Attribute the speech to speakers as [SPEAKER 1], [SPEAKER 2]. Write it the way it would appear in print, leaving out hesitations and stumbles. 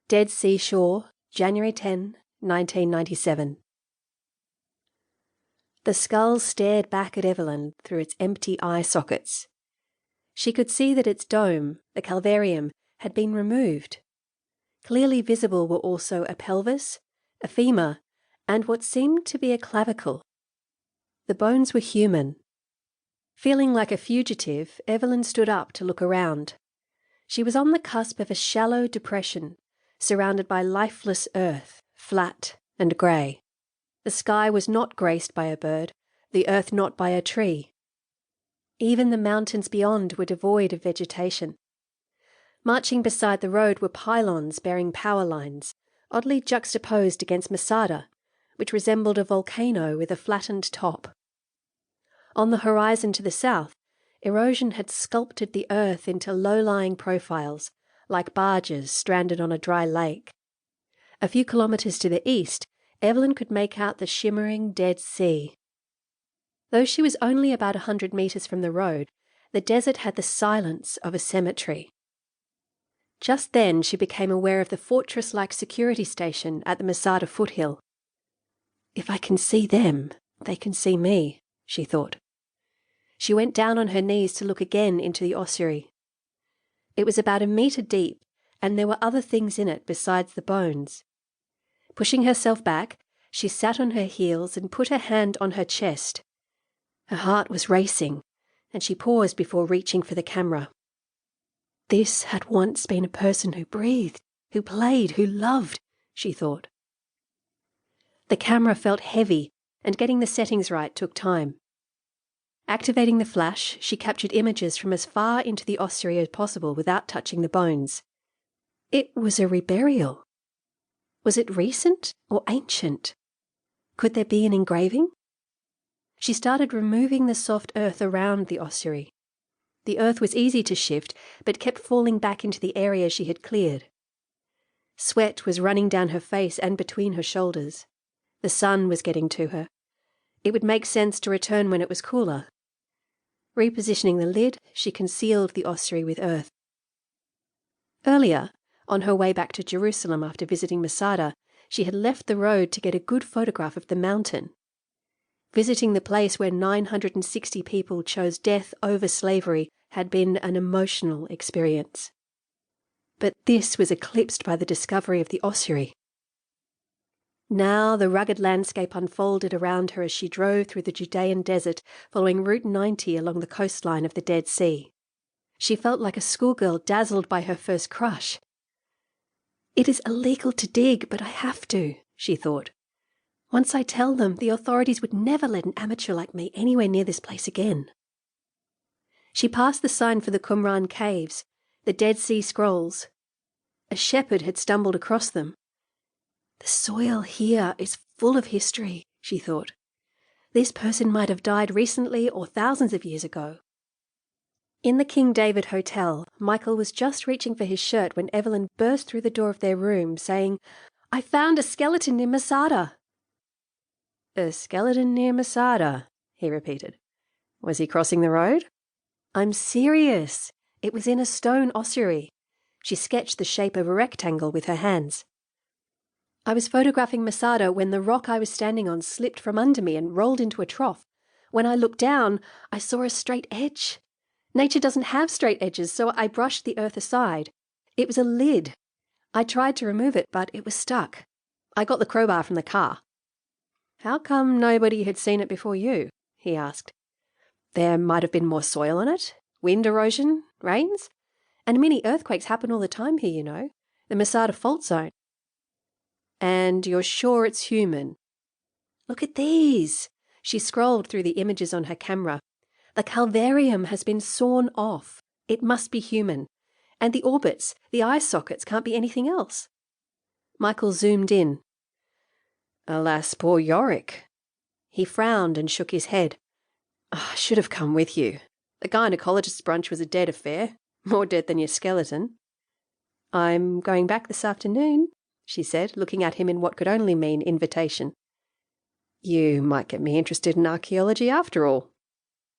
[SPEAKER 1] Dead Sea Shore, January 10, 1997. The skull stared back at Evelyn through its empty eye sockets. She could see that its dome, the calvarium, had been removed. Clearly visible were also a pelvis, a femur, and what seemed to be a clavicle. The bones were human. Feeling like a fugitive, Evelyn stood up to look around. She was on the cusp of a shallow depression, surrounded by lifeless earth, flat and grey. The sky was not graced by a bird, the earth not by a tree. Even the mountains beyond were devoid of vegetation. Marching beside the road were pylons bearing power lines, oddly juxtaposed against Masada, which resembled a volcano with a flattened top. On the horizon to the south, erosion had sculpted the earth into low-lying profiles, like barges stranded on a dry lake. A few kilometres to the east, Evelyn could make out the shimmering Dead Sea. Though she was only about 100 metres from the road, the desert had the silence of a cemetery. Just then she became aware of the fortress-like security station at the Masada foothill. If I can see them, they can see me, she thought. She went down on her knees to look again into the ossuary. It was about 1 metre deep, and there were other things in it besides the bones. Pushing herself back, she sat on her heels and put her hand on her chest. Her heart was racing, and she paused before reaching for the camera. This had once been a person who breathed, who played, who loved, she thought. The camera felt heavy, and getting the settings right took time. Activating the flash, she captured images from as far into the ossuary as possible without touching the bones. It was a reburial. Was it recent or ancient? Could there be an engraving? She started removing the soft earth around the ossuary. The earth was easy to shift, but kept falling back into the area she had cleared. Sweat was running down her face and between her shoulders. The sun was getting to her. It would make sense to return when it was cooler. Repositioning the lid, she concealed the ossuary with earth. Earlier, on her way back to Jerusalem after visiting Masada, she had left the road to get a good photograph of the mountain. Visiting the place where 960 people chose death over slavery had been an emotional experience. But this was eclipsed by the discovery of the ossuary. Now the rugged landscape unfolded around her as she drove through the Judean desert, following Route 90 along the coastline of the Dead Sea. She felt like a schoolgirl dazzled by her first crush. It is illegal to dig, but I have to, she thought. Once I tell them, the authorities would never let an amateur like me anywhere near this place again. She passed the sign for the Qumran Caves, the Dead Sea Scrolls. A shepherd had stumbled across them. The soil here is full of history, she thought. This person might have died recently or thousands of years ago. In the King David Hotel, Michael was just reaching for his shirt when Evelyn burst through the door of their room, saying, "I found a skeleton near Masada." "A skeleton near Masada," he repeated. "Was he crossing the road?" "I'm serious. It was in a stone ossuary." She sketched the shape of a rectangle with her hands. "I was photographing Masada when the rock I was standing on slipped from under me and rolled into a trough. When I looked down, I saw a straight edge. Nature doesn't have straight edges, so I brushed the earth aside. It was a lid. I tried to remove it, but it was stuck. I got the crowbar from the car." "How come nobody had seen it before you?" he asked. "There might have been more soil on it, wind erosion, rains. And mini earthquakes happen all the time here, you know, the Masada fault zone." "And you're sure it's human?" "Look at these." She scrolled through the images on her camera. "The calvarium has been sawn off. It must be human. And the orbits, the eye sockets, can't be anything else." Michael zoomed in. "Alas, poor Yorick." He frowned and shook his head. "I should have come with you. The gynecologist's brunch was a dead affair. More dead than your skeleton." "I'm going back this afternoon," she said, looking at him in what could only mean invitation. "You might get me interested in archaeology after all,"